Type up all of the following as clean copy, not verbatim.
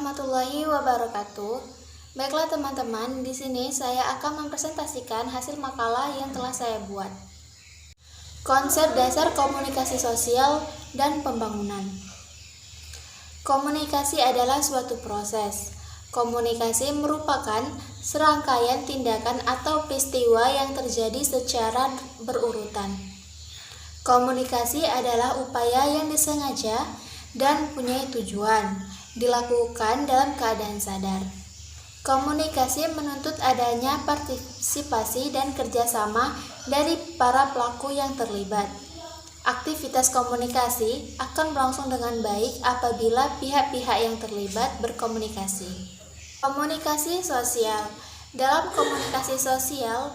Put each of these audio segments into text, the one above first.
warahmatullahi wabarakatuh. Baiklah teman-teman, di sini saya akan mempresentasikan hasil makalah yang telah saya buat. Konsep dasar komunikasi sosial dan pembangunan. Komunikasi adalah suatu proses. Komunikasi merupakan serangkaian tindakan atau peristiwa yang terjadi secara berurutan. Komunikasi adalah upaya yang disengaja dan punya tujuan, dilakukan dalam keadaan sadar. Komunikasi menuntut adanya partisipasi dan kerjasama dari para pelaku yang terlibat. Aktivitas komunikasi akan berlangsung dengan baik apabila pihak-pihak yang terlibat berkomunikasi. Komunikasi sosial. Dalam komunikasi sosial,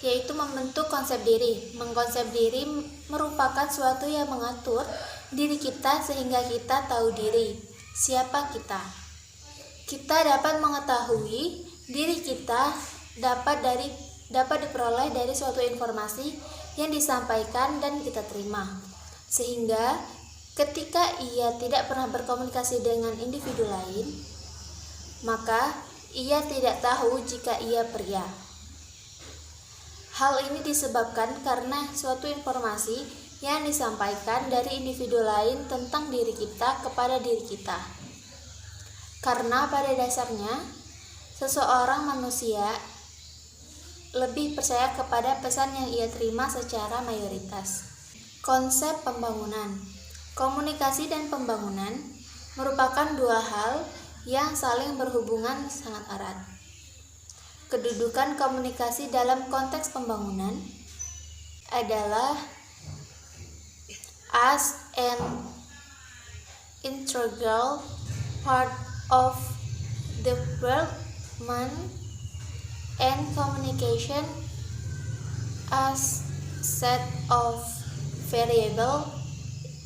yaitu membentuk konsep diri. Mengkonsep diri merupakan suatu yang mengatur diri kita sehingga kita tahu diri, siapa kita. Kita dapat mengetahui diri kita dapat diperoleh dari suatu informasi yang disampaikan dan kita terima. Sehingga ketika ia tidak pernah berkomunikasi dengan individu lain, maka ia tidak tahu jika ia pria. Hal ini disebabkan karena suatu informasi yang disampaikan dari individu lain tentang diri kita kepada diri kita. Karena pada dasarnya, seseorang manusia lebih percaya kepada pesan yang ia terima secara mayoritas. Konsep pembangunan. Komunikasi dan pembangunan merupakan dua hal yang saling berhubungan sangat erat. Kedudukan komunikasi dalam konteks pembangunan adalah as an integral part of development and communication as set of variable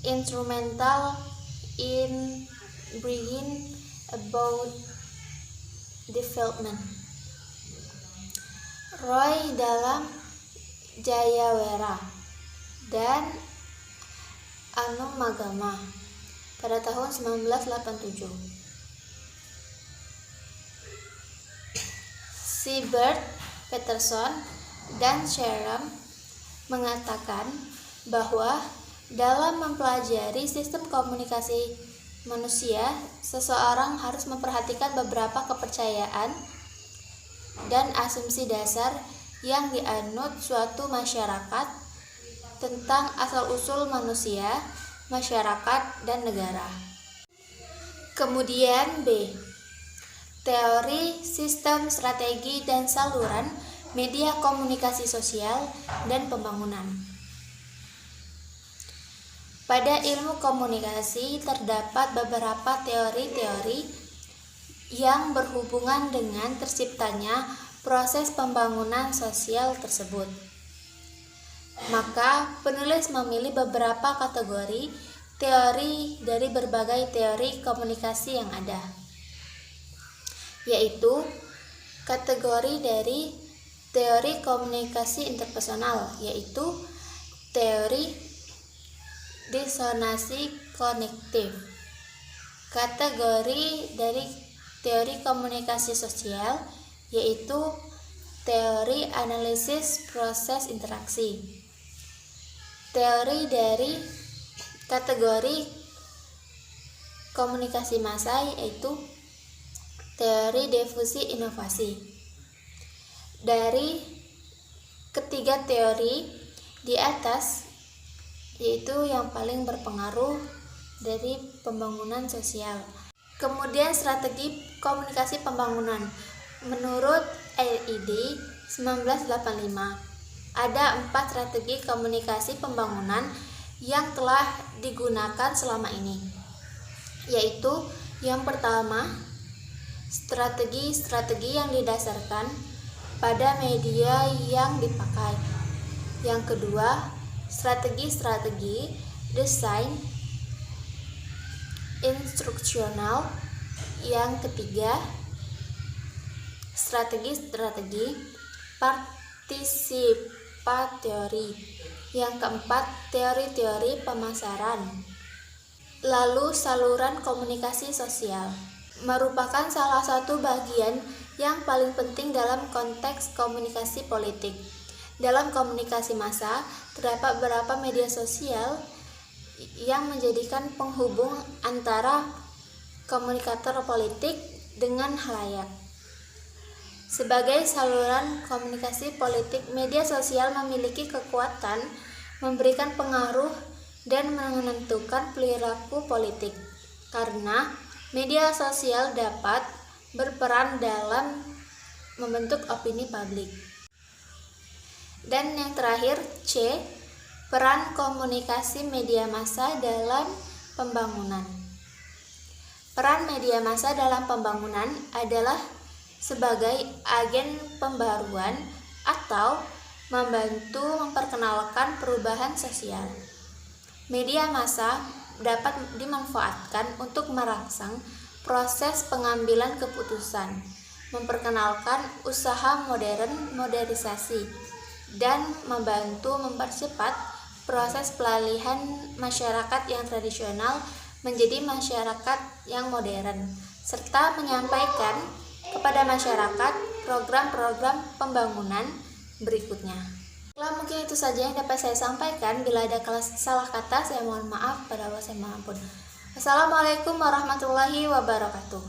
instrumental in bringing about development. Roy dalam Jayawera dan Anumagama pada tahun 1987. Siebert, Peterson, dan Sherham mengatakan bahwa dalam mempelajari sistem komunikasi manusia, seseorang harus memperhatikan beberapa kepercayaan dan asumsi dasar yang dianut suatu masyarakat tentang asal-usul manusia, masyarakat, dan negara. Kemudian B. Teori, sistem, strategi, dan saluran media komunikasi sosial dan pembangunan. Pada ilmu komunikasi terdapat beberapa teori-teori yang berhubungan dengan terciptanya proses pembangunan sosial tersebut. Maka penulis memilih beberapa kategori teori dari berbagai teori komunikasi yang ada, yaitu kategori dari teori komunikasi interpersonal, yaitu teori disonansi kognitif. Kategori dari teori komunikasi sosial, yaitu teori analisis proses interaksi. Teori dari kategori komunikasi massa, yaitu teori difusi inovasi. Dari ketiga teori di atas, yaitu yang paling berpengaruh dari pembangunan sosial. Kemudian strategi komunikasi pembangunan. Menurut RID 1985, ada 4 strategi komunikasi pembangunan yang telah digunakan selama ini, yaitu yang pertama, strategi-strategi yang didasarkan pada media yang dipakai. Yang kedua, strategi-strategi desain instruksional. Yang ketiga, strategi-strategi partisipatori. Yang keempat, teori-teori pemasaran. Lalu saluran komunikasi sosial. merupakan salah satu bagian yang paling penting dalam konteks komunikasi politik. Dalam komunikasi massa, terdapat beberapa media sosial yang menjadikan penghubung antara komunikator politik dengan halayak. Sebagai saluran komunikasi politik, media sosial memiliki kekuatan memberikan pengaruh dan menentukan perilaku politik, karena media sosial dapat berperan dalam membentuk opini publik. Dan yang terakhir, C, peran komunikasi media massa dalam pembangunan. Peran media massa dalam pembangunan adalah sebagai agen pembaruan atau membantu memperkenalkan perubahan sosial. Media massa dapat dimanfaatkan untuk merangsang proses pengambilan keputusan, memperkenalkan usaha modernisasi, dan membantu mempercepat proses pelalihan masyarakat yang tradisional menjadi masyarakat yang modern, serta menyampaikan kepada masyarakat program-program pembangunan berikutnya. Mungkin itu saja yang dapat saya sampaikan. Bila ada salah kata, saya mohon maaf. Pada Allah saya maha ampun. Wassalamualaikum warahmatullahi wabarakatuh.